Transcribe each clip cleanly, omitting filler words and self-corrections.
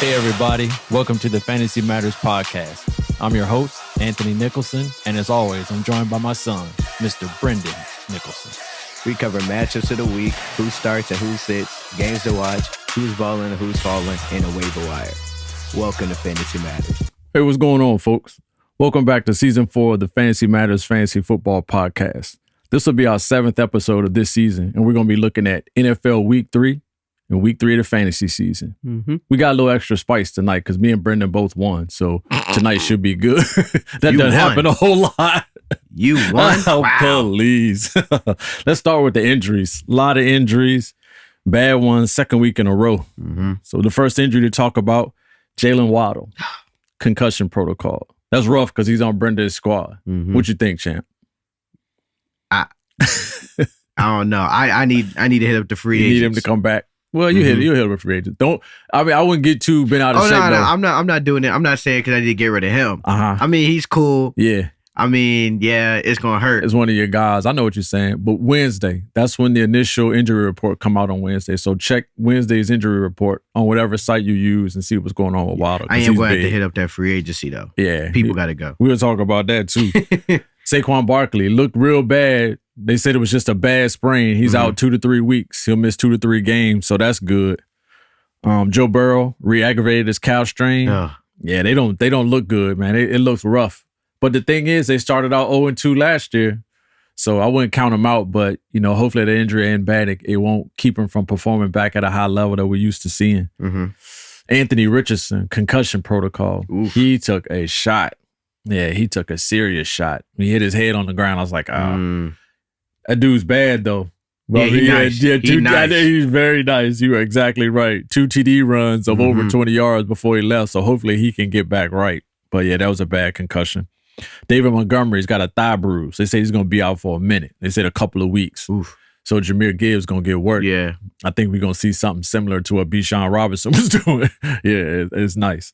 Hey, everybody. Welcome to the Fantasy Matters podcast. I'm your host, Anthony Nicholson, and as always, I'm joined by my son, Mr. Brendan Nicholson. We cover matchups of the week, who starts and who sits, games to watch, who's balling and who's falling, and a waiver wire. Welcome to Fantasy Matters. Hey, what's going on, folks? Welcome back to Season 4 of the Fantasy Matters Fantasy Football Podcast. This will be our 7th episode of this season, and we're going to be looking at NFL Week 3 and Week 3 of the fantasy season. Mm-hmm. We got a little extra spice tonight because me and Brendan both won, so tonight should be good. That doesn't happen a whole lot. You won? Oh, wow. Please. Let's start with the injuries. A lot of injuries, bad ones, second week in a row. Mm-hmm. So the first injury to talk about, Jalen Waddle, concussion protocol. That's rough because he's on Brendan's squad. Mm-hmm. What you think, champ? I don't know. I need to hit up the free agents. You need him to come back. Well, you hit him with free agents. I wouldn't get too bent out of shape. No, I'm not doing it. I'm not saying because I need to get rid of him. Uh-huh. I mean, he's cool. Yeah. I mean, yeah, it's gonna hurt. It's one of your guys. I know what you're saying. But Wednesday, that's when the initial injury report come out on Wednesday. So check Wednesday's injury report on whatever site you use and see what's going on with Waddle. I am going to have to hit up that free agency though. Yeah, people got to go. We'll talk about that too. Saquon Barkley looked real bad. They said it was just a bad sprain. He's out 2 to 3 weeks. He'll miss 2 to 3 games, so that's good. Joe Burrow re-aggravated his calf strain. Yeah, they don't look good, man. It looks rough. But the thing is, they started out 0-2 last year, so I wouldn't count them out. But hopefully the injury ain't bad. It won't keep him from performing back at a high level that we're used to seeing. Mm-hmm. Anthony Richardson, concussion protocol. Oof. He took a shot. Yeah, he took a serious shot. When he hit his head on the ground, I was like, that dude's bad though. Well, yeah, he's nice. He's very nice. You are exactly right. 2 TD runs of over 20 yards before he left, so hopefully he can get back right. But yeah, that was a bad concussion. David Montgomery's got a thigh bruise. They say he's going to be out for a minute. They said a couple of weeks. Oof. So Jahmyr Gibbs going to get work. Yeah. I think we're going to see something similar to what Bijan Robinson was doing. Yeah, it's nice.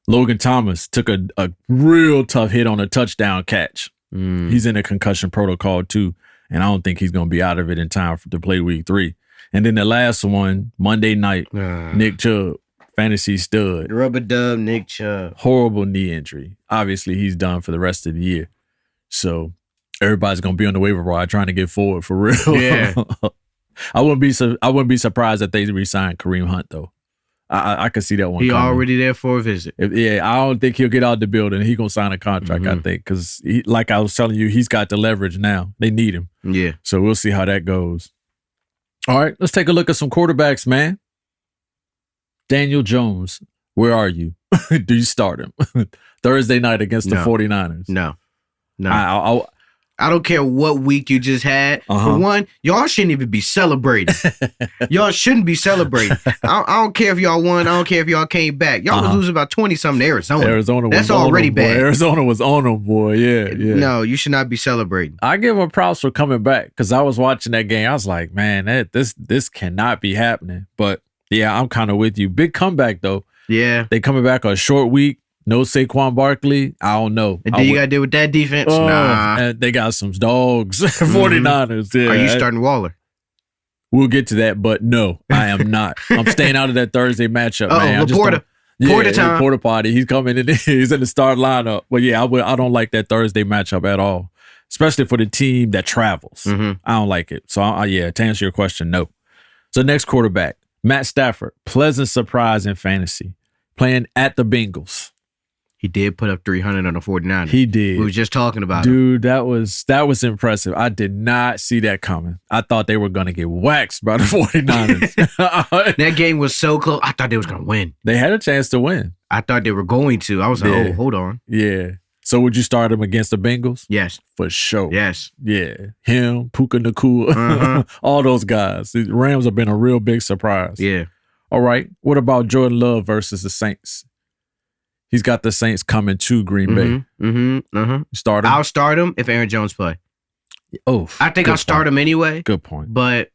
Logan Thomas took a real tough hit on a touchdown catch. He's in a concussion protocol too. And I don't think he's going to be out of it in time to play week 3. And then the last one, Monday night, Nick Chubb, fantasy stud. Rubber dub, Nick Chubb. Horrible knee injury. Obviously, he's done for the rest of the year. So everybody's going to be on the waiver wire trying to get forward for real. Yeah. I wouldn't be surprised if they re-signed Kareem Hunt, though. I could see that one He coming. already there for a visit. I don't think he'll get out the building. He's going to sign a contract, I think, because like I was telling you, he's got the leverage now. They need him. Yeah. So we'll see how that goes. All right, let's take a look at some quarterbacks, man. Daniel Jones, where are you? Do you start him? Thursday night against the 49ers. No. I don't care what week you just had. For one, y'all shouldn't even be celebrating. Y'all shouldn't be celebrating. I don't care if y'all won. I don't care if y'all came back. Y'all was losing about 20-something to Arizona. That's already bad. Arizona was on them, boy. Yeah. No, you should not be celebrating. I give them props for coming back because I was watching that game. I was like, man, this cannot be happening. But yeah, I'm kind of with you. Big comeback, though. Yeah. They coming back a short week. No Saquon Barkley, I don't know. And then you got to deal with that defense? Nah. And they got some dogs. 49ers. Yeah. Are you starting Waller? We'll get to that, but no, I am not. I'm staying out of that Thursday matchup, man. Porter time. Porter party. He's coming in. He's in the start lineup. But yeah, I don't like that Thursday matchup at all, especially for the team that travels. I don't like it. So, to answer your question, no. So next quarterback, Matt Stafford. Pleasant surprise in fantasy. Playing at the Bengals. He did put up 300 on the 49ers. He did. We were just talking about Dude, that was impressive. I did not see that coming. I thought they were going to get waxed by the 49ers. That game was so close. I thought they was going to win. They had a chance to win. I thought they were going to. I was like, oh, hold on. Yeah. So would you start him against the Bengals? Yes. For sure. Yes. Yeah. Him, Puka Nacua, all those guys. The Rams have been a real big surprise. Yeah. All right. What about Jordan Love versus the Saints? He's got the Saints coming to Green Bay. You start him? I'll start him if Aaron Jones play. Oh, I think I'll start him anyway. Good point. But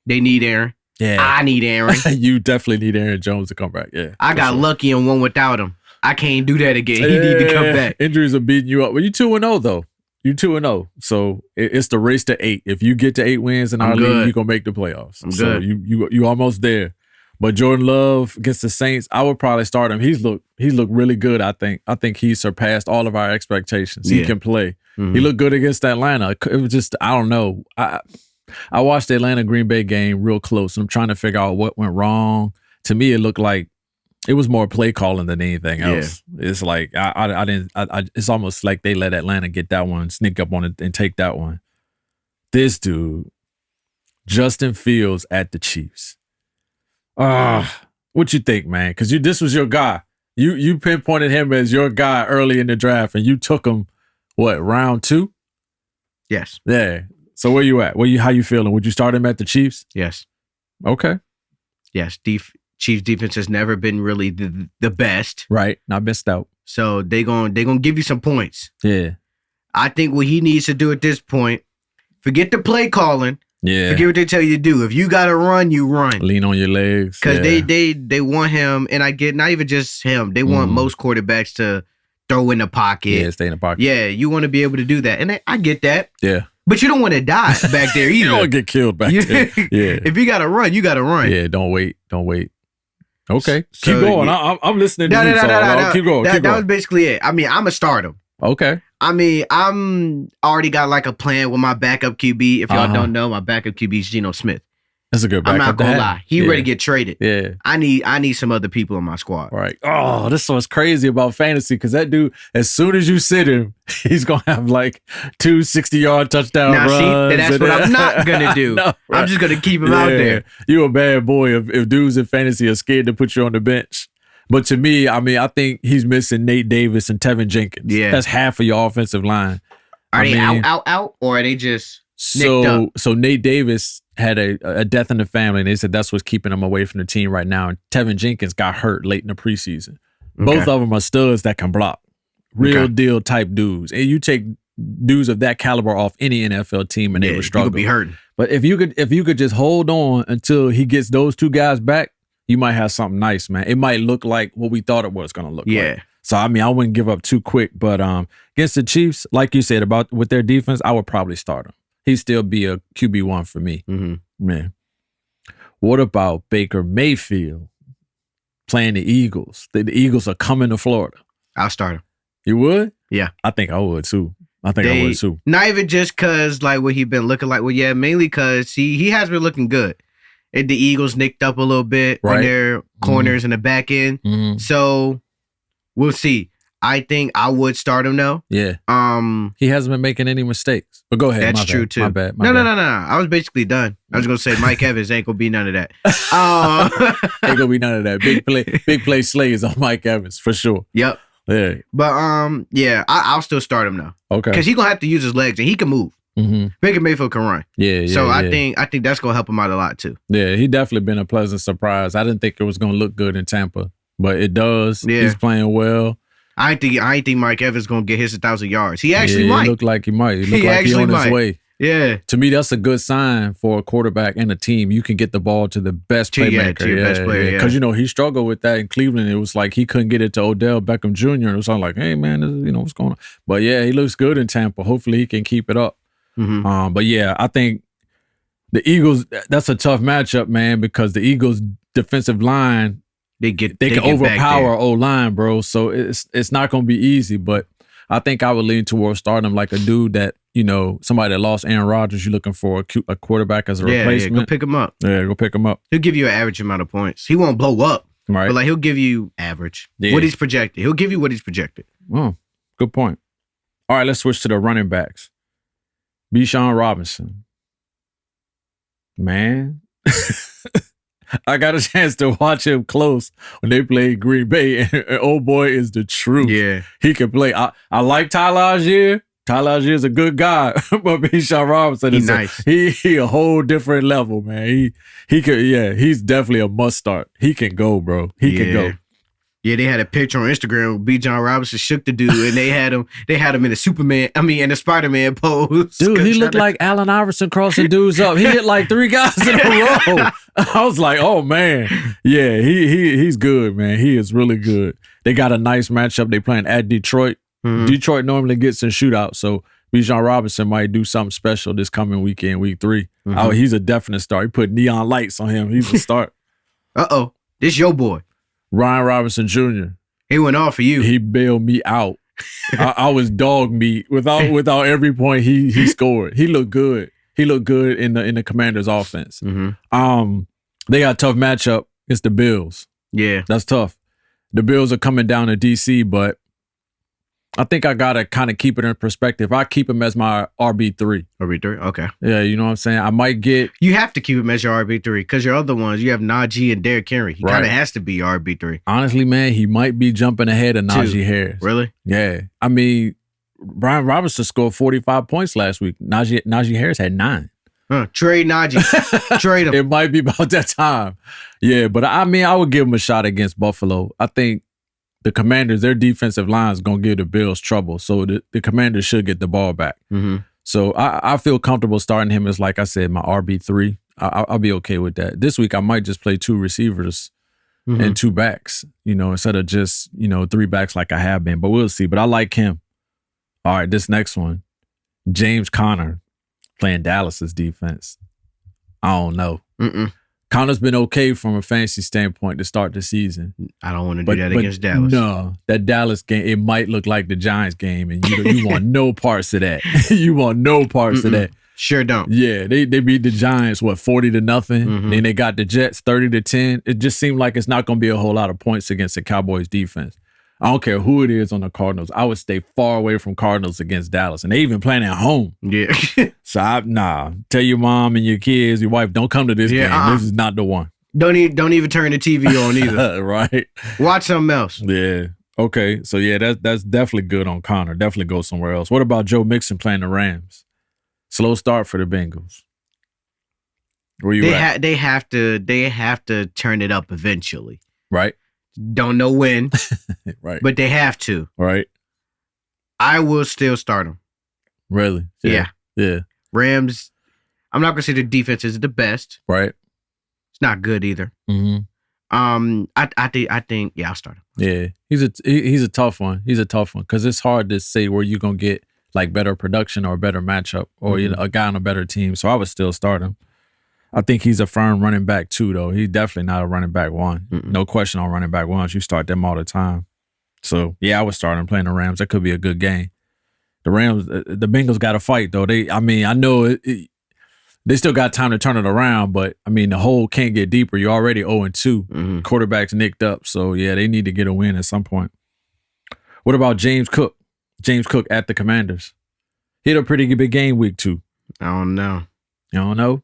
they need Aaron. Yeah. I need Aaron. You definitely need Aaron Jones to come back. Yeah. I got lucky and won without him. I can't do that again. He need to come back. Injuries are beating you up. Well, you 2-0 though. You 2-0. So it's the race to 8. If you get to 8 wins in our league, you're gonna make the playoffs. I'm good. You almost there. But Jordan Love against the Saints, I would probably start him. He's looked really good, I think. I think he surpassed all of our expectations. He can play. Mm-hmm. He looked good against Atlanta. It was just, I don't know. I watched the Atlanta-Green Bay game real close, and I'm trying to figure out what went wrong. To me, it looked like it was more play calling than anything else. Yeah. It's like, it's almost like they let Atlanta get that one, sneak up on it, and take that one. This dude, Justin Fields at the Chiefs. What you think, man? Because this was your guy. You pinpointed him as your guy early in the draft, and you took him, round 2? Yes. Yeah. So where you at? How you feeling? Would you start him at the Chiefs? Yes. Okay. Yes. Chiefs defense has never been really the best. Right. Not missed out. So they gonna give you some points. Yeah. I think what he needs to do at this point, forget the play calling. Yeah. Forget what they tell you to do. If you got to run, you run. Lean on your legs. Because they want him, and I get not even just him. They want most quarterbacks to throw in the pocket. Yeah, stay in the pocket. Yeah, you want to be able to do that. And I get that. Yeah. But you don't want to die back there either. You don't want to get killed back there. Yeah. If you got to run, you got to run. Yeah, don't wait. Okay. Keep going. I'm listening to you. Keep going. That was basically it. I mean, I'm going to start him. Okay. I mean, I'm already got like a plan with my backup QB. If y'all don't know, my backup QB is Geno Smith. That's a good backup. I'm not gonna lie. He ready to get traded. Yeah. I need some other people in my squad. Right. Oh, this is what's crazy about fantasy, because that dude, as soon as you sit him, he's gonna have like 2 60-yard touchdown runs. See, that's what I'm not gonna do. No, right. I'm just gonna keep him out there. You a bad boy if dudes in fantasy are scared to put you on the bench. But to me, I think he's missing Nate Davis and Tevin Jenkins. Yeah. That's half of your offensive line. Are they out, or are they just nicked up? So Nate Davis had a death in the family, and they said that's what's keeping him away from the team right now. And Tevin Jenkins got hurt late in the preseason. Okay. Both of them are studs that can block. Real deal type dudes. And you take dudes of that caliber off any NFL team, and they would struggle. You could be hurting. But if you could just hold on until he gets those 2 guys back, you might have something nice, man. It might look like what we thought it was going to look like. So, I mean, I wouldn't give up too quick. But against the Chiefs, like you said, with their defense, I would probably start him. He'd still be a QB1 for me. Mm-hmm. Man. What about Baker Mayfield playing the Eagles? The Eagles are coming to Florida. I'll start him. You would? Yeah. I think I would, too. I would, too. Not even just because, like, what he been looking like. Well, yeah, mainly because he has been looking good. And the Eagles nicked up a little bit on their corners in the back end. Mm-hmm. So we'll see. I think I would start him though. Yeah. He hasn't been making any mistakes. But go ahead. That's true too. My bad. No. I was basically done. I was gonna say Mike Evans ain't gonna be none of that. Ain't gonna be none of that. Big play slays on Mike Evans for sure. Yep. Yeah. But I'll still start him though. Okay. Because he's gonna have to use his legs and he can move. Mm-hmm. Baker Mayfield can run. Yeah. So I think that's gonna help him out a lot too. Yeah, he definitely been a pleasant surprise. I didn't think it was gonna look good in Tampa, but it does. Yeah. He's playing well. I ain't think Mike Evans gonna get his 1,000 yards. He actually might. He looked like he might. He looked like he's on his way. Yeah. To me, that's a good sign for a quarterback and a team. You can get the ball to the best playmaker. To your best player, Because, he struggled with that in Cleveland. It was like he couldn't get it to Odell Beckham Jr. It was all like, hey, man, what's going on? But, yeah, he looks good in Tampa. Hopefully he can keep it up. Mm-hmm. But, yeah, I think the Eagles, that's a tough matchup, man, because the Eagles' defensive line, they can overpower O-line, bro. So it's not going to be easy, but I think I would lean towards starting him like a dude that, somebody that lost Aaron Rodgers, you're looking for a quarterback as a replacement. Yeah, go pick him up. Yeah, go pick him up. He'll give you an average amount of points. He won't blow up, right? But he'll give you average. Yeah. What he's projected. He'll give you what he's projected. Oh, good point. All right, let's switch to the running backs. Bijan Robinson. Man. I got a chance to watch him close when they played Green Bay, and old boy is the truth. Yeah. He can play. I like Tyler Algier. Tyler Algier is a good guy, but Bijan Robinson is nice. He a whole different level, man. He could, he's definitely a must start. He can go, bro. He can go. Yeah, they had a picture on Instagram where Bijan Robinson shook the dude, and they had him in in the Spider-Man pose. Dude, he looked like Allen Iverson crossing dudes up. He hit like 3 guys in a row. I was like, oh man, yeah, he's good, man. He is really good. They got a nice matchup. They playing at Detroit. Mm-hmm. Detroit normally gets in shootouts, so Bijan Robinson might do something special this coming weekend, week 3. Mm-hmm. He's a definite start. He put neon lights on him. He's a start. This your boy. Ryan Robinson Jr. He went off for you. He bailed me out. I was dog meat. Without every point he scored. He looked good. He looked good in the Commanders' offense. Mm-hmm. They got a tough matchup. It's the Bills. Yeah. That's tough. The Bills are coming down to DC, but I think I got to kind of keep it in perspective. I keep him as my RB3. RB3? Okay. Yeah, you know what I'm saying? I might get... You have to keep him as your RB3 because your other ones, you have Najee and Derrick Henry. He kind of has to be your RB3. Honestly, man, he might be jumping ahead of Najee Harris. Really? Yeah. I mean, Brian Robinson scored 45 points last week. Najee Harris had 9. Trade Najee. Trade him. It might be about that time. Yeah, but I mean, I would give him a shot against Buffalo. I think the Commanders, their defensive line is going to give the Bills trouble. So the Commanders should get the ball back. Mm-hmm. So I feel comfortable starting him as, like I said, my RB3. I'll be okay with that. This week, I might just play 2 receivers and 2 backs, instead of just, 3 backs like I have been. But we'll see. But I like him. All right, this next one, James Conner playing Dallas's defense. I don't know. Connor's been okay from a fantasy standpoint to start the season. I don't want to do that against Dallas. No, that Dallas game, it might look like the Giants game, and you want no parts of that. You want no parts of that. Sure don't. Yeah, they beat the Giants, 40-0. Then they got the Jets 30-10. It just seemed like it's not going to be a whole lot of points against the Cowboys defense. I don't care who it is on the Cardinals. I would stay far away from Cardinals against Dallas. And they even playing at home. Yeah. So, tell your mom and your kids, your wife, don't come to this game. This is not the one. Don't even turn the TV on either. Right. Watch something else. Yeah. Okay. So, yeah, that's definitely good on Connor. Definitely go somewhere else. What about Joe Mixon playing the Rams? Slow start for the Bengals. Where you at? They have to turn it up eventually. Right. Don't know when, right? But they have to. Right. I will still start them. Really? Yeah. Rams. I'm not gonna say the defense is the best. Right. It's not good either. I think I'll start him. Yeah, he's a tough one. He's a tough one because it's hard to say where you're gonna get like better production or a better matchup or a guy on a better team. So I would still start him. I think he's a firm running back too, though. He's definitely not a running back 1. No question on running back 1s. You start them all the time. So, yeah, I would start him playing the Rams. That could be a good game. The Rams, the Bengals got to fight, though. I know they still got time to turn it around, but, the hole can't get deeper. You're already 0-2. Quarterback's nicked up. So, yeah, they need to get a win at some point. What about James Cook? James Cook at the Commanders. He had a pretty big game week 2. I don't know. You don't know?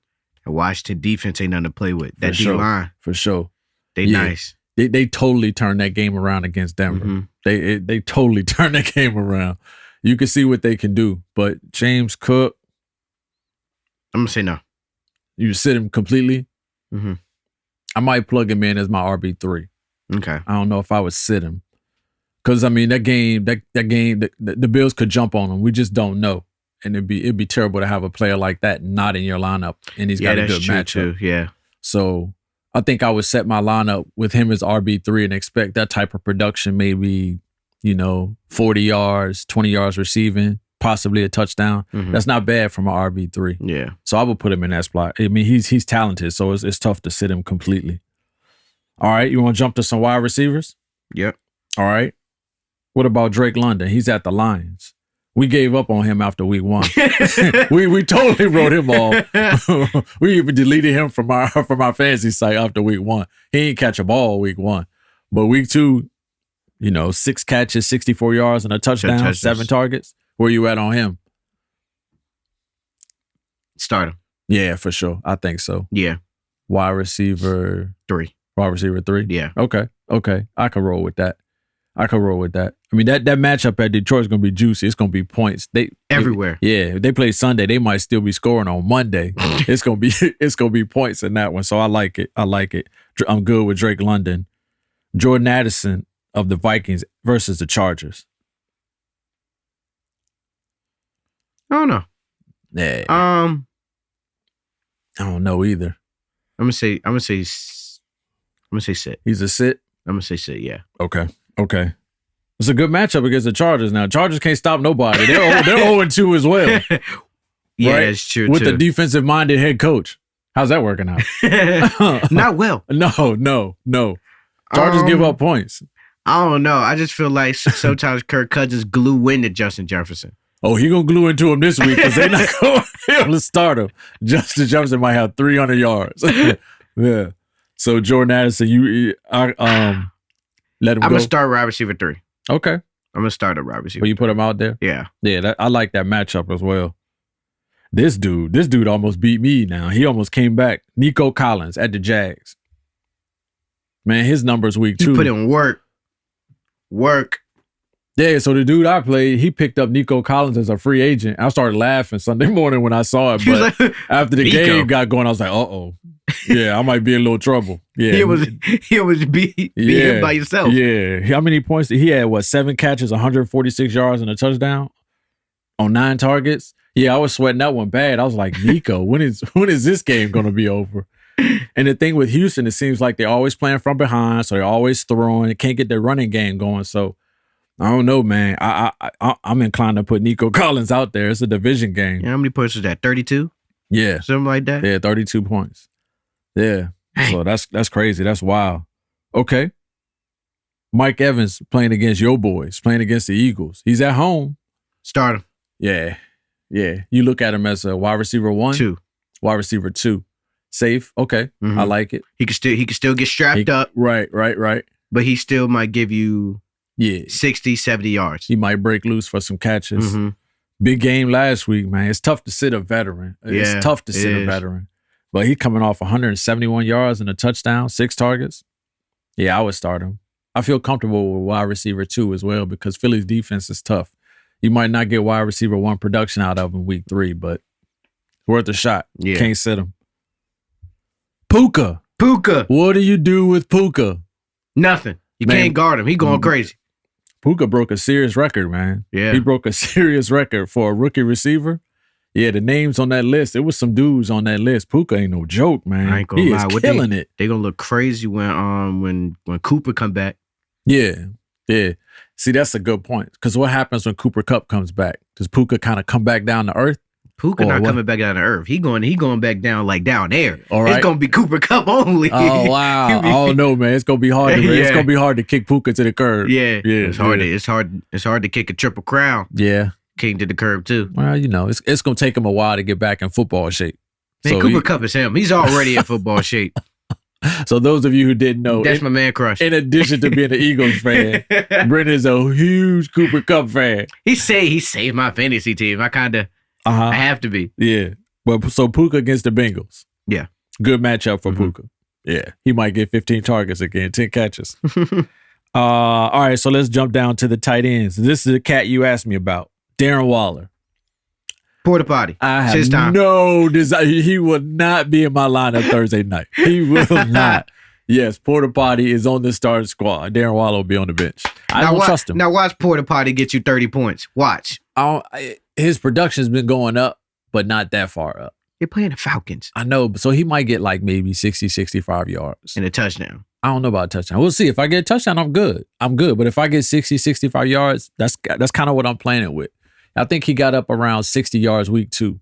Washington defense ain't nothing to play with. That D-line. For sure. They nice. They totally turned that game around against Denver. They totally turned that game around. You can see what they can do. But James Cook. I'm going to say no. You sit him completely? I might plug him in as my RB3. Okay. I don't know if I would sit him. Because, that game, the Bills could jump on him. We just don't know. And it'd be terrible to have a player like that not in your lineup, and he's got a good matchup. Too. Yeah. So I think I would set my lineup with him as RB3 and expect that type of production, maybe 40 yards, 20 yards receiving, possibly a touchdown. That's not bad from an RB3. Yeah. So I would put him in that spot. He's talented, so it's tough to sit him completely. All right, you want to jump to some wide receivers? Yep. All right. What about Drake London? He's at the Lions. We gave up on him after week 1. we totally wrote him off. We even deleted him from our fantasy site after week 1. He ain't catch a ball week 1. But week 2, 6 catches, 64 yards, and a touchdown, 7 targets. Where you at on him? Start him. Yeah, for sure. I think so. Yeah. Wide receiver 3. Wide receiver 3? Yeah. Okay. I can roll with that. That matchup at Detroit is going to be juicy. It's going to be points. Everywhere. If they play Sunday, they might still be scoring on Monday. It's going to be points in that one. So I like it. I'm good with Drake London. Jordan Addison of the Vikings versus the Chargers. I don't know. Yeah. I don't know either. I'm gonna say sit. He's a sit. I'm gonna say sit. Yeah. Okay. It's a good matchup against the Chargers now. Chargers can't stop nobody. They're 0-2 as well. Yeah, right? that's true With too. the defensive-minded head coach. How's that working out? Not well. No. Chargers give up points. I don't know. I just feel like sometimes Kirk Cousins glue into Justin Jefferson. Oh, he gonna glue into him this week because they're not going to be able to start him. Justin Jefferson might have 300 yards. Yeah. So Jordan Addison, let him I'm go. gonna start wide receiver 3. Okay. I'm gonna start a wide receiver. Will you put him out there? Yeah. Yeah, I like that matchup as well. This dude almost beat me now. He almost came back. Nico Collins at the Jags. Man, his numbers week 2. He put in work. Yeah, so the dude I played, he picked up Nico Collins as a free agent. I started laughing Sunday morning when I saw it, but like, after the game got going, I was like, uh-oh. Yeah, I might be in a little trouble. Yeah. he was beat him by yourself. Yeah. How many points? He had, 7 catches, 146 yards, and a touchdown on 9 targets? Yeah, I was sweating that one bad. I was like, Nico, when is this game going to be over? And the thing with Houston, it seems like they're always playing from behind, so they're always throwing. They can't get their running game going. So I don't know, man. I'm inclined to put Nico Collins out there. It's a division game. Yeah, how many points was that? 32? Yeah. Something like that? Yeah, 32 points. Yeah. Dang. So that's crazy. That's wild. Okay. Mike Evans playing against your boys, playing against the Eagles. He's at home. Start him. Yeah. Yeah. You look at him as a wide receiver 1? 2. Wide receiver 2. Safe. Okay. Mm-hmm. I like it. He can still get strapped up. Right. But he still might give you 60, 70 yards. He might break loose for some catches. Mm-hmm. Big game last week, man. It's tough to sit a veteran. It's tough to sit a veteran. But he's coming off 171 yards and a touchdown, 6 targets. Yeah, I would start him. I feel comfortable with wide receiver 2 as well because Philly's defense is tough. You might not get wide receiver 1 production out of him week 3, but worth a shot. Yeah. Can't sit him. Puka. What do you do with Puka? Nothing. You can't guard him. He going crazy. Puka broke a serious record, man. Yeah. He broke a serious record for a rookie receiver. Yeah, the names on that list, it was some dudes on that list. Puka ain't no joke, man. I ain't gonna he lie. is killing it. They gonna look crazy when Cooper come back. Yeah. See, that's a good point. Because what happens when Cooper Kupp comes back? Does Puka kind of come back down to earth? Puka not coming back down to earth. He going back down like down there. All right. It's gonna be Cooper Kupp only. Oh wow! Oh no, man! It's gonna be hard. It's gonna be hard to kick Puka to the curb. Yeah. It's hard to kick a triple crown. Yeah. King to the curb too. Well, it's gonna take him a while to get back in football shape. Man, so Cooper Kupp is him. He's already in football shape. So those of you who didn't know, that's my man crush. In addition to being an Eagles fan, Brendan's a huge Cooper Kupp fan. He saved my fantasy team. I have to be. Yeah. Well, so Puka against the Bengals. Yeah. Good matchup for Puka. Yeah. He might get 15 targets again, 10 catches. All right, so let's jump down to the tight ends. This is the cat you asked me about, Darren Waller. Porta potty. I have no desire. He will not be in my lineup Thursday night. He will not. Yes, Porta Potty is on the starting squad. Darren Waller will be on the bench. I don't trust him. Now watch Porta Potty get you 30 points. Watch. His production's been going up, but not that far up. You're playing the Falcons. I know, so he might get like maybe 60, 65 yards. And a touchdown. I don't know about a touchdown. We'll see. If I get a touchdown, I'm good. But if I get 60, 65 yards, that's kind of what I'm planning with. I think he got up around 60 yards week 2.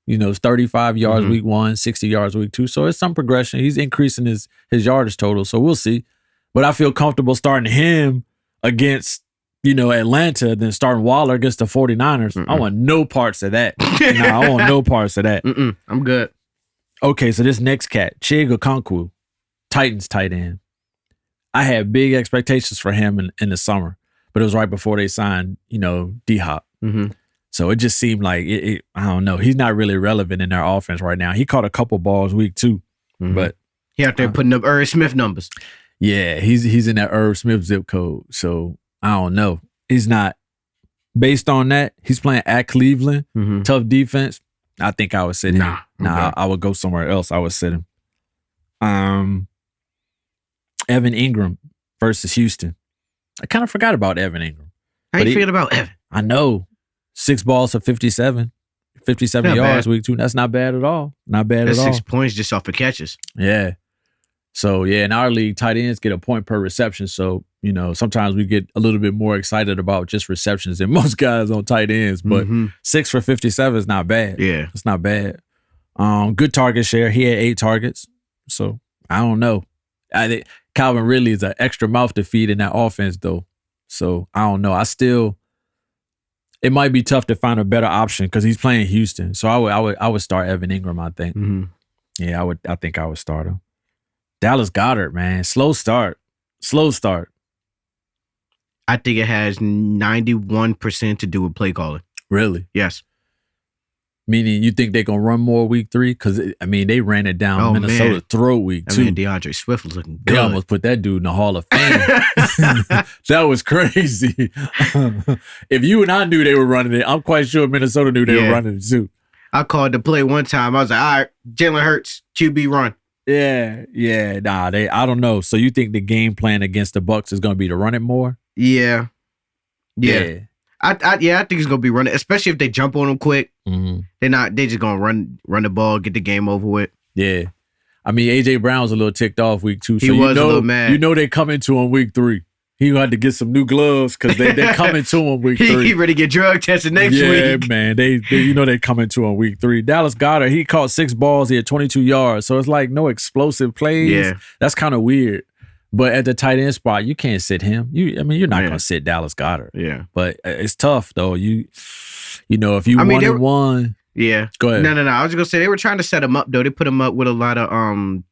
35 yards week 1, 60 yards week 2. So it's some progression. He's increasing his yardage total. So we'll see. But I feel comfortable starting him against, Atlanta than starting Waller against the 49ers. I want no parts of that. I want no parts of that. I'm good. Okay, so this next cat, Chig Okonkwo, Titans tight end. I had big expectations for him in the summer, but it was right before they signed, D-Hop. So it just seemed like, I don't know, he's not really relevant in their offense right now. He caught a couple balls week 2, but he out there putting up Irv Smith numbers. Yeah, he's in that Irv Smith zip code. So I don't know. He's not. Based on that, he's playing at Cleveland, tough defense. I think I would sit him. I would go somewhere else. I would sit him. Evan Ingram versus Houston. I kind of forgot about Evan Ingram. How you feel about Evan? I know. 6 balls for 57 yards week 2. That's not bad at all. That's 6 points just off of catches. Yeah. So, in our league, tight ends get a point per reception. So, sometimes we get a little bit more excited about just receptions than most guys on tight ends. But 6 for 57 is not bad. Yeah. It's not bad. Good target share. He had 8 targets. So I don't know. I think Calvin Ridley is an extra mouth to feed in that offense, though. So I don't know. It might be tough to find a better option because he's playing Houston. So I would start Evan Ingram, I think. Mm-hmm. Yeah, I think I would start him. Dallas Goedert, man. Slow start. I think it has 91% to do with play calling. Really? Yes. Meaning you think they're going to run more week 3? Because, I mean, they ran it down Minnesota throat week 2. I mean, DeAndre Swift was looking good. They almost put that dude in the Hall of Fame. That was crazy. If you and I knew they were running it, I'm quite sure Minnesota knew they were running it too. I called the play one time. I was like, all right, Jalen Hurts, QB run. Yeah. Nah, I don't know. So you think the game plan against the Bucs is going to be to run it more? Yeah. I think it's gonna be running, especially if they jump on them quick. Mm-hmm. They just gonna run the ball, get the game over with. Yeah, I mean AJ Brown was a little ticked off week 2. So he was a little mad. You know they coming to him week 3. He had to get some new gloves because they're coming to him week 3. He ready to get drug tested next week. Yeah, man. They they coming to him week 3. Dallas Goedert, he caught 6 balls. He had 22 yards. So it's like no explosive plays. Yeah, that's kind of weird. But at the tight end spot, you can't sit him. You're not going to sit Dallas Goedert. Yeah. But it's tough, though. You know, if you 1-1. Yeah. Go ahead. No. I was just going to say, they were trying to set him up, though. They put him up with a lot of,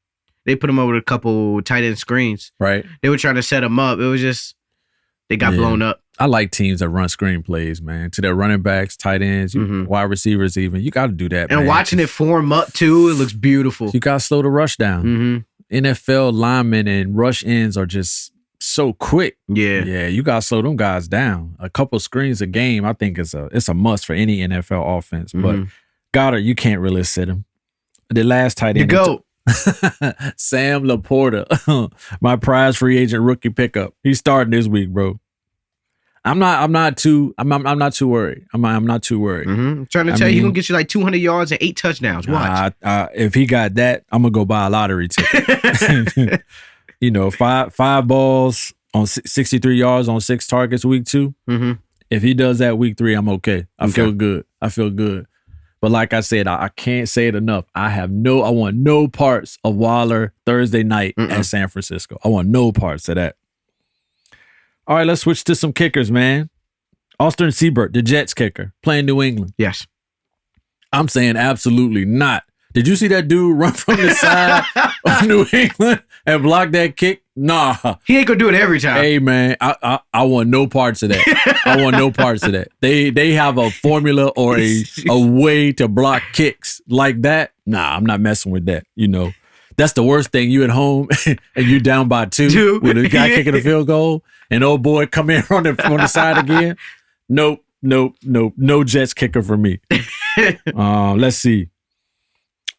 they put him up with a couple tight end screens. Right. They were trying to set him up. It was just, they got blown up. I like teams that run screen plays, man. To their running backs, tight ends, wide receivers even. You got to do that, and man. watching it form up, too, it looks beautiful. You got to slow the rush down. Mm-hmm. NFL linemen and rush ends are just so quick. Yeah, you gotta slow them guys down. A couple screens a game, I think it's a must for any NFL offense. But Goddard, you can't really sit him. The last tight end, Sam Laporta, my prize free agent rookie pickup. He's starting this week, bro. I'm not too worried. I'm not too worried. Mm-hmm. Trying to tell you, he's gonna get you like 200 yards and 8 touchdowns. Watch. If he got that, I'm gonna go buy a lottery ticket. You know, five balls on 63 yards on 6 targets week 2. Mm-hmm. If he does that week 3, I'm okay. I feel good. But like I said, I can't say it enough. I want no parts of Waller Thursday night at San Francisco. I want no parts of that. All right, let's switch to some kickers, man. Austin Seibert, the Jets kicker, playing New England. Yes. I'm saying absolutely not. Did you see that dude run from the side of New England and block that kick? Nah. He ain't gonna do it every time. Hey, man, I want no parts of that. I want no parts of that. They have a formula or a way to block kicks like that. Nah, I'm not messing with that, you know. That's the worst thing. You at home and you down by 2 with a guy kicking a field goal and old boy come in on the side again. Nope. No Jets kicker for me. Let's see.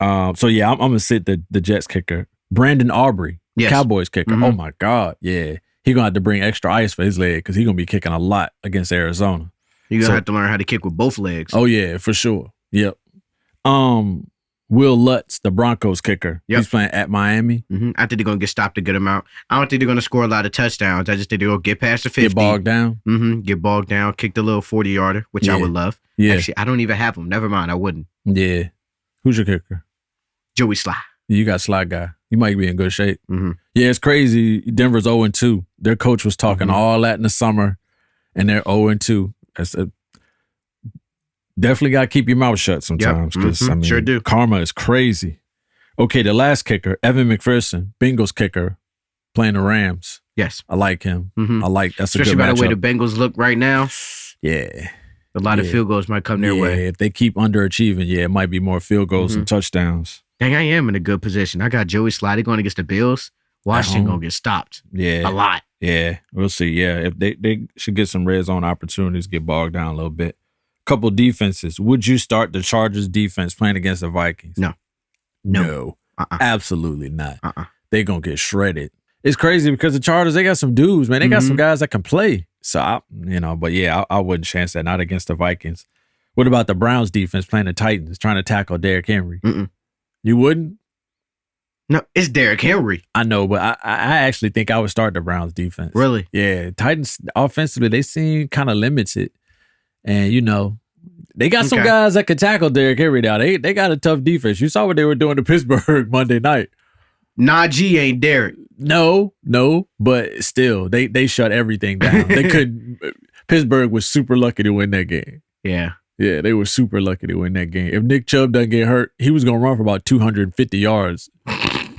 So yeah, I'm gonna sit the Jets kicker. Brandon Aubrey, Cowboys kicker. Mm-hmm. Oh my God, yeah. He gonna have to bring extra ice for his leg because he's gonna be kicking a lot against Arizona. You're gonna have to learn how to kick with both legs. Oh yeah, for sure. Yep. Will Lutz, the Broncos kicker. Yep. He's playing at Miami. Mm-hmm. I think they're going to get stopped a good amount. I don't think they're going to score a lot of touchdowns. I just think they're going to get past the 50. Get bogged down. Mm-hmm. Get bogged down. Kick the little 40-yarder, which I would love. Yeah. Actually, I don't even have them. Never mind. I wouldn't. Yeah. Who's your kicker? Joey Sly. You got Sly guy. You might be in good shape. Mm-hmm. Yeah, it's crazy. Denver's 0-2. Their coach was talking all that in the summer, and they're 0-2. Definitely got to keep your mouth shut sometimes because I mean, sure do. Karma is crazy. Okay, the last kicker, Evan McPherson, Bengals kicker, playing the Rams. Yes, I like him. Mm-hmm. That's especially a good by matchup. the way the Bengals look right now. Yeah, a lot of field goals might come their way. If they keep underachieving, it might be more field goals and touchdowns. Dang, I am in a good position. I got Joey Sly going against the Bills. Washington gonna get stopped. Yeah, a lot. Yeah, we'll see. Yeah, if they should get some red zone opportunities, get bogged down a little bit. Couple defenses. Would you start the Chargers defense playing against the Vikings? No. Absolutely not. They're going to get shredded. It's crazy because the Chargers, they got some dudes, man. They got some guys that can play. So, I wouldn't chance that. Not against the Vikings. What about the Browns defense playing the Titans, trying to tackle Derrick Henry? You wouldn't? No, it's Derrick Henry. I know, but I actually think I would start the Browns defense. Really? Yeah. Titans offensively, they seem kind of limited. And, They got some guys that can tackle Derrick Henry now. They got a tough defense. You saw what they were doing to Pittsburgh Monday night. Najee ain't Derrick. No, but still, they shut everything down. They couldn't. Pittsburgh was super lucky to win that game. Yeah. Yeah, they were super lucky to win that game. If Nick Chubb doesn't get hurt, he was going to run for about 250 yards.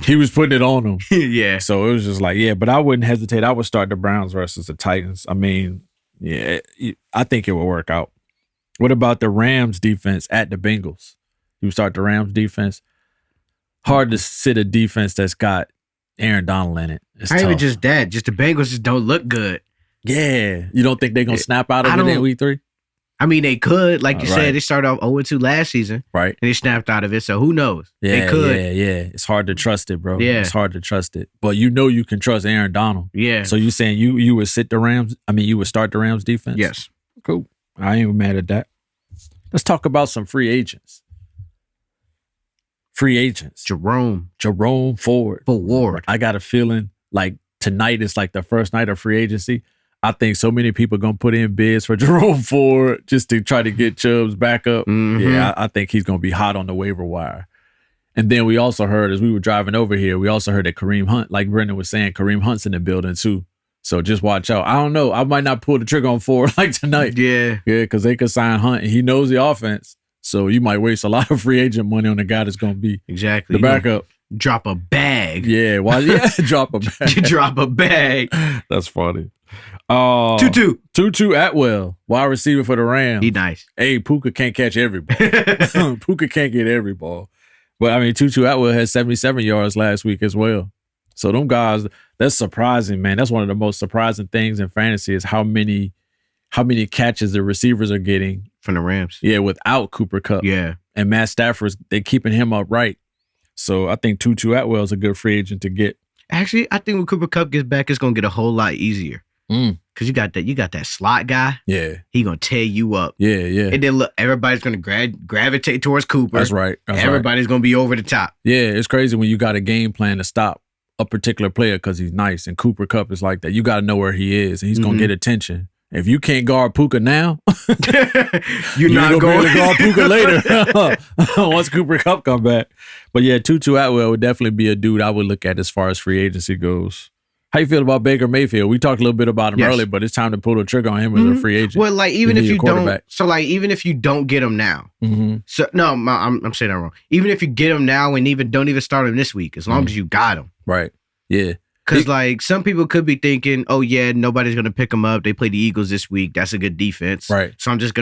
He was putting it on them. Yeah. So it was just like, yeah, but I wouldn't hesitate. I would start the Browns versus the Titans. I mean, yeah, I think it will work out. What about the Rams defense at the Bengals? You start the Rams defense. Hard to sit a defense that's got Aaron Donald in it. It's not tough. even just that. Just the Bengals just don't look good. Yeah. You don't think they're going to snap out of it in week 3? I mean, they could. Like you said, they started off 0-2 last season. Right. And they snapped out of it. So who knows? Yeah, they could. Yeah. It's hard to trust it, bro. Yeah. It's hard to trust it. But you know you can trust Aaron Donald. Yeah. So you saying you would sit the Rams? I mean, you would start the Rams defense? Yes. Cool. I ain't mad at that. Let's talk about some free agents. Jerome Ford. I got a feeling like tonight is like the first night of free agency. I think so many people going to put in bids for Jerome Ford just to try to get Chubbs back up. Mm-hmm. Yeah, I think he's going to be hot on the waiver wire. And then we also heard, as we were driving over here, we also heard that Kareem Hunt, like Brendan was saying, Kareem Hunt's in the building too. So just watch out. I don't know. I might not pull the trigger on Ford like tonight. Yeah. Yeah, because they could sign Hunt and he knows the offense. So you might waste a lot of free agent money on the guy that's going to be exactly the backup. Drop a bag. Yeah. Why? Yeah, drop a bag. Drop a bag. That's funny. Tutu Atwell, wide receiver for the Rams. He nice. Hey, Puka can't catch every ball. Puka can't get every ball. But I mean, Tutu Atwell had 77 yards last week as well. So them guys, that's surprising, man. That's one of the most surprising things in fantasy is how many catches the receivers are getting from the Rams. Yeah, without Cooper Kupp. Yeah. And Matt Stafford, they're keeping him upright. So I think Tutu Atwell is a good free agent to get. Actually, I think when Cooper Kupp gets back, it's gonna get a whole lot easier. Because you got that slot guy. Yeah. He gonna tear you up. Yeah. And then look, everybody's gonna gravitate towards Cooper. That's right. Everybody's gonna be over the top. Yeah, it's crazy when you got a game plan to stop a particular player because he's nice. And Cooper Kupp is like that. You got to know where he is, and he's gonna get attention. If you can't guard Puka now, you're not going to guard Puka later once Cooper Kupp come back. But yeah, Tutu Atwell would definitely be a dude I would look at as far as free agency goes. How you feel about Baker Mayfield? We talked a little bit about him earlier, but it's time to pull the trigger on him as a free agent. Well, like even if you don't, even if you don't get him now, so no, I'm saying that wrong. Even if you get him now and don't even start him this week, as long as you got him, right? Yeah. Because like some people could be thinking, oh yeah, nobody's gonna pick him up. They play the Eagles this week. That's a good defense, right? So I'm just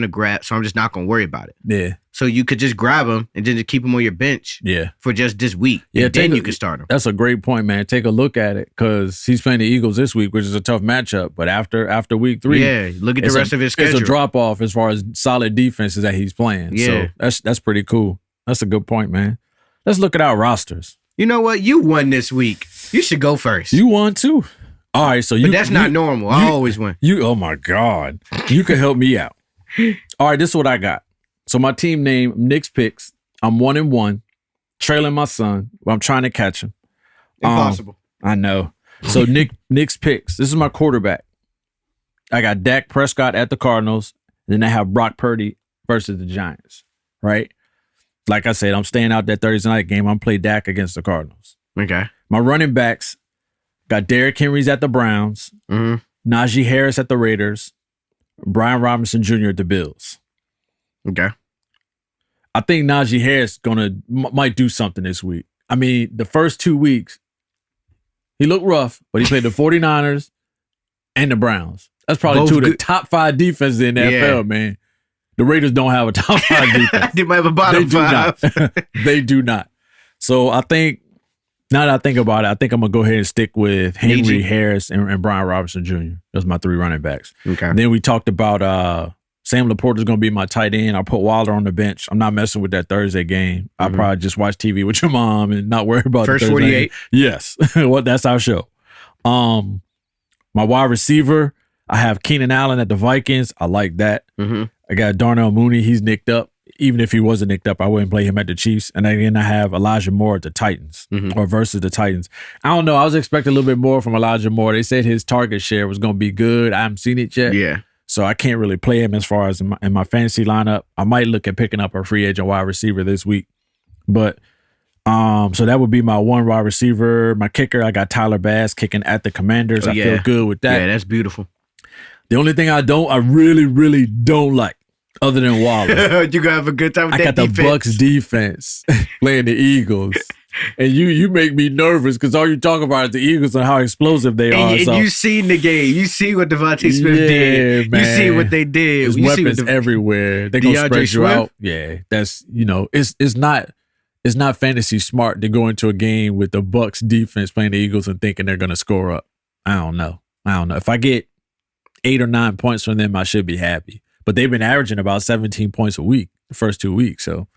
not gonna worry about it. Yeah. So you could just grab him and then just keep him on your bench. Yeah. For just this week. Yeah. And then you can start him. That's a great point, man. Take a look at it because he's playing the Eagles this week, which is a tough matchup. But after week 3, yeah, look at the rest of his schedule. It's a drop off as far as solid defenses that he's playing. Yeah. So that's pretty cool. That's a good point, man. Let's look at our rosters. You know what? You won this week. You should go first. You won too. All right, so but that's not normal. I always win. Oh my God. You can help me out. All right, this is what I got. So my team name, Nick's Picks. I'm 1-1, trailing my son. But I'm trying to catch him. Impossible. I know. So Nick's Picks. This is my quarterback. I got Dak Prescott at the Cardinals. Then I have Brock Purdy versus the Giants. Right? Like I said, I'm staying out that Thursday night game. I'm play Dak against the Cardinals. Okay. My running backs got Derrick Henry's at the Browns, Najee Harris at the Raiders, Brian Robinson Jr. at the Bills. Okay. I think Najee Harris might do something this week. I mean, the first 2 weeks, he looked rough, but he played the 49ers and the Browns. That's probably both two of the top 5 defenses in the NFL, man. The Raiders don't have a top 5 defense. They might have a bottom 5. They do not. So I think, now that I think about it, I think I'm going to go ahead and stick with Henry, Harris, and Brian Robinson Jr. Those are my 3 running backs. Okay. And then we talked about Sam Laporta is going to be my tight end. I'll put Wilder on the bench. I'm not messing with that Thursday game. I'll probably just watch TV with your mom and not worry about first the 48. Yes. Well, that's our show. My wide receiver, I have Keenan Allen at the Vikings. I like that. I got Darnell Mooney. He's nicked up. Even if he wasn't nicked up, I wouldn't play him at the Chiefs. And then I have Elijah Moore at the Titans or versus the Titans. I don't know. I was expecting a little bit more from Elijah Moore. They said his target share was going to be good. I haven't seen it yet. Yeah. So I can't really play him as far as in my fantasy lineup. I might look at picking up a free agent wide receiver this week. But so that would be my one wide receiver. My kicker, I got Tyler Bass kicking at the Commanders. I feel good with that. Yeah, that's beautiful. The only thing I really, really don't like, other than Waller, you gonna have a good time with that defense. I got the Bucs defense playing the Eagles. And you make me nervous because all you talk about is the Eagles and how explosive they are. And you seen the game. You see what Devontae Smith did. Man. You see what they did. There's weapons everywhere. They're gonna spread you out. Yeah, that's it's not fantasy smart to go into a game with the Bucs defense playing the Eagles and thinking they're gonna score up. I don't know. If I get 8 or 9 points from them, I should be happy. But they've been averaging about 17 points a week the first 2 weeks. So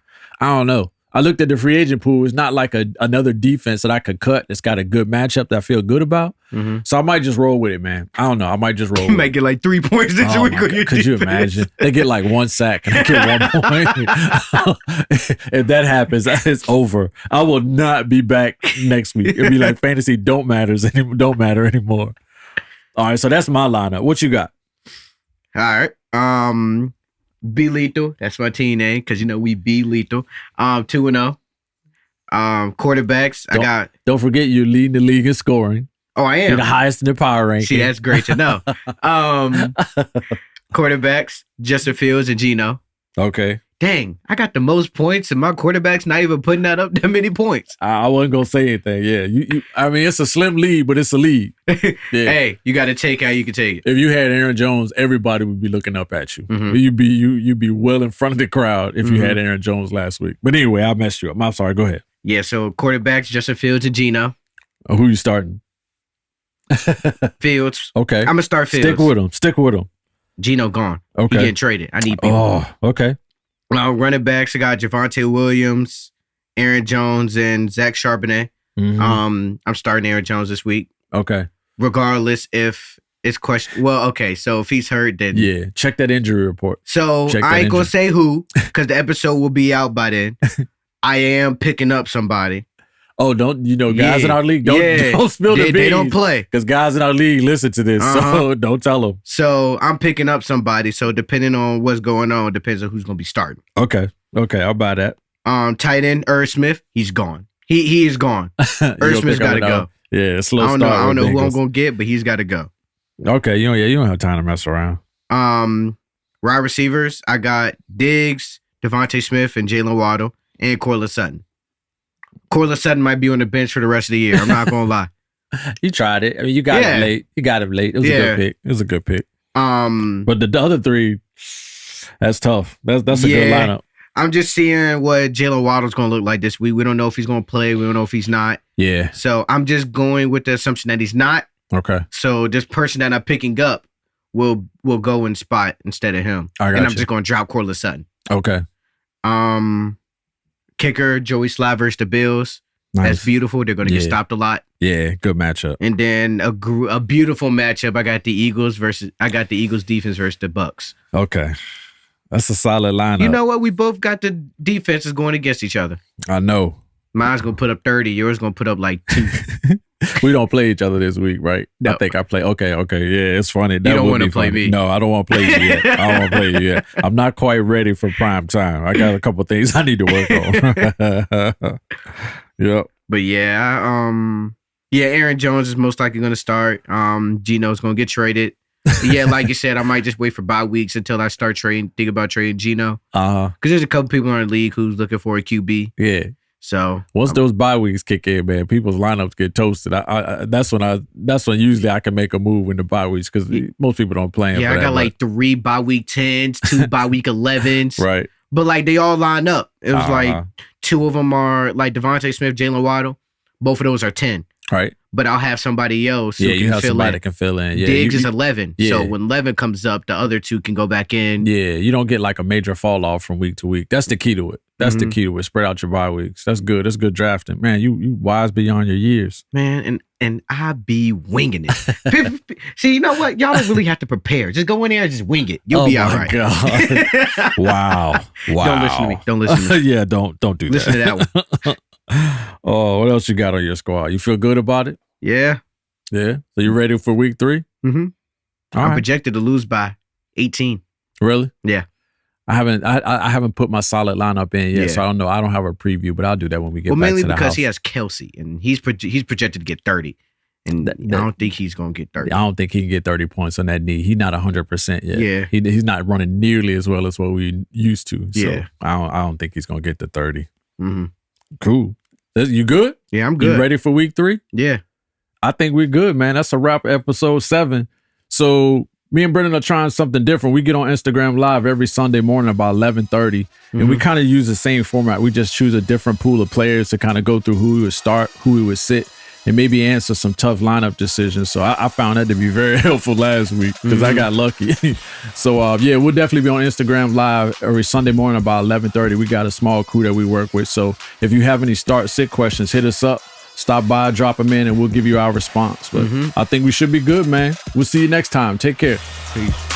I don't know. I looked at the free agent pool. It's not like another defense that I could cut that's got a good matchup that I feel good about. Mm-hmm. So I might just roll with it, man. I don't know. I might just roll with it. You might get like 3 points this week on your defense. Could you imagine? They get like 1 sack and I get 1 point. If that happens, it's over. I will not be back next week. It'll be like fantasy don't matter anymore. All right, so that's my lineup. What you got? All right. Be lethal. That's my team name because we be lethal. 2-0. Quarterbacks. Don't forget you're leading the league in scoring. Oh, I am. You're the highest in the power ranking. See, that's great to know. Quarterbacks, Justin Fields and Geno. Okay. Dang, I got the most points and my quarterback's not even putting that up that many points. I wasn't gonna say anything. Yeah, you. I mean, it's a slim lead, but it's a lead. Yeah. Hey, you got to take how you can take it. If you had Aaron Jones, everybody would be looking up at you. Mm-hmm. You'd be well in front of the crowd if you had Aaron Jones last week. But anyway, I messed you up. I'm sorry. Go ahead. Yeah. So quarterbacks, Justin Fields and Geno. Who you starting? Fields. Okay. I'm gonna start Fields. Stick with him. Geno gone. Okay. He getting traded. I need people. Oh, okay. Running backs, I got Javonte Williams, Aaron Jones, and Zach Charbonnet. Mm-hmm. I'm starting Aaron Jones this week. Okay. Regardless if it's question. Well, okay. So if he's hurt, then yeah, check that injury report. So I ain't gonna say who because the episode will be out by then. I am picking up somebody. Oh, don't guys in our league don't spill the beans. They don't play because guys in our league listen to this, so don't tell them. So I'm picking up somebody. So depending on what's going on, depends on who's gonna be starting. Okay, I'll buy that. Tight end Irv Smith, he's gone. He is gone. Irv Smith's got to go. Yeah, slow start. I don't know who I'm gonna get, but he's got to go. Okay, you don't have time to mess around. Wide receivers, I got Diggs, Devontae Smith, and Jalen Waddle, and Cortland Sutton. Cortland Sutton might be on the bench for the rest of the year. I'm not gonna lie. You tried it. I mean, you got it late. It was a good pick. It was a good pick. But the other three, that's tough. That's a good lineup. I'm just seeing what Jalen Waddle's gonna look like this week. We don't know if he's gonna play. We don't know if he's not. Yeah. So I'm just going with the assumption that he's not. Okay. So this person that I'm picking up will go in spot instead of him. I'm just gonna drop Cortland Sutton. Okay. Kicker, Joey Slye versus the Bills. Nice. That's beautiful. They're going to get stopped a lot. Yeah, good matchup. And then a beautiful matchup. I got the Eagles defense versus the Bucs. Okay. That's a solid lineup. You know what? We both got the defenses going against each other. I know. Mine's going to put up 30. Yours going to put up like 2. We don't play each other this week, right? No. I think I play. Okay. Yeah, it's funny. You don't want to play me. No, I don't want to play you yet. I don't want to play you yet. I'm not quite ready for prime time. I got a couple things I need to work on. Yep. But Aaron Jones is most likely going to start. Geno's going to get traded. Yeah, like you said, I might just wait for bye weeks until I start think about trading Geno. Because there's a couple people in our league who's looking for a QB. Yeah. So once those bye weeks kick in, man, people's lineups get toasted. That's when usually I can make a move in the bye weeks because most people don't play. Yeah, I got like 3 bye week 10s, 2 bye week 11s. Right. But like they all line up. It was like 2 of them are like Devontae Smith, Jalen Waddle. Both of those are 10. Right. But I'll have somebody else who you have somebody that can fill in. Yeah, Diggs is 11. Yeah. So when 11 comes up, the other 2 can go back in. Yeah, you don't get like a major fall off from week to week. That's the key to it. That's the key to it. Spread out your bye weeks. That's good. That's good drafting. Man, you wise beyond your years. Man, and I be winging it. See, you know what? Y'all don't really have to prepare. Just go in there and just wing it. You'll be all right. God. Wow. Don't listen to me. Don't listen to me. Yeah, don't do listen that. Listen to that one. Oh, what else you got on your squad? You feel good about it? Yeah. Yeah. So you ready for week 3? Mm-hmm. I'm projected to lose by 18. Really? Yeah. I haven't put my solid lineup in yet, so I don't know. I don't have a preview, but I'll do that when we get back to the house. Well, mainly because he has Kelsey, and he's projected to get 30. And I don't think he's going to get 30. I don't think he can get 30 points on that knee. He's not 100% yet. Yeah. He's not running nearly as well as what we used to. So yeah. I don't think he's going to get to 30. Mm-hmm. Cool. You good? Yeah, I'm good. You ready for week 3? Yeah. I think we're good, man. That's a wrap, episode 7. So me and Brendan are trying something different. We get on Instagram Live every Sunday morning about 11:30, and we kind of use the same format. We just choose a different pool of players to kind of go through who we would start, who we would sit, and maybe answer some tough lineup decisions. So I found that to be very helpful last week because I got lucky. So yeah, we'll definitely be on Instagram Live every Sunday morning about 11:30. We got a small crew that we work with. So if you have any start-sit questions, hit us up. Stop by, drop them in, and we'll give you our response. But I think we should be good, man. We'll see you next time. Take care. Peace.